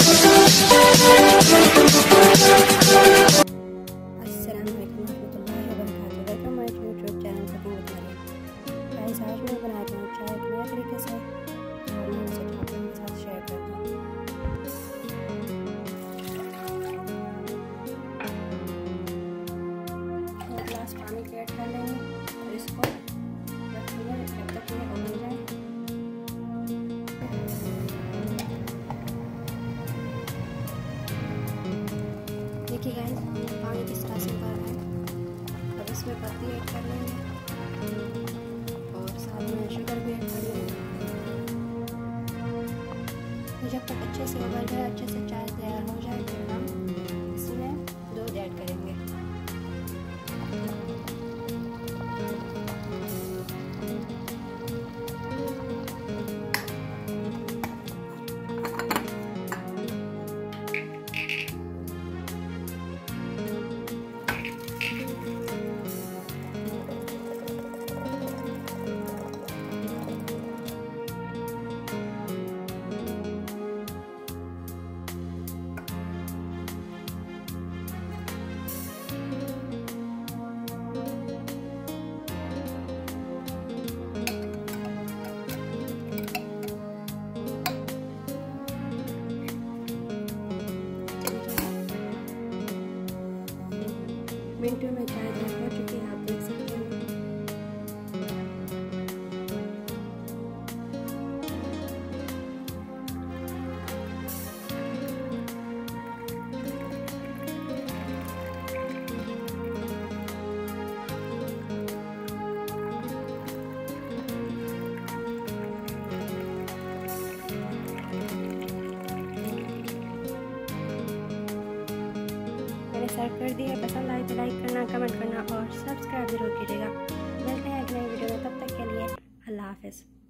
आज मैं बना रही हूँ चाय एक नए तरीके से और मैं इसे आपके साथ शेयर करती हूँ। एक गिलास पानी ऐड कर लेंगे और इसको रखेंगे जब तक ये उबल जाए। देखिए गाइस पानी किस तरह से उबल रहा है। अब इसमें पत्ती ऐड कर लेंगे और साथ में शुगर भी ऐड कर लेंगे। जब तक अच्छे से उबल जाए, अच्छे से चाय तैयार हो जाए, फिर हम इसमें दूध ऐड करेंगे। मिनटों में चाय तैयार हो चुकी है, आप देख सकते हैं। सर्व कर दिया। पसंद आए तो लाइक करना, कमेंट करना और सब्सक्राइब जरूर कीजिएगा। मिलते हैं अगले वीडियो में, तब तक के लिए अल्लाह हाफ़िज़।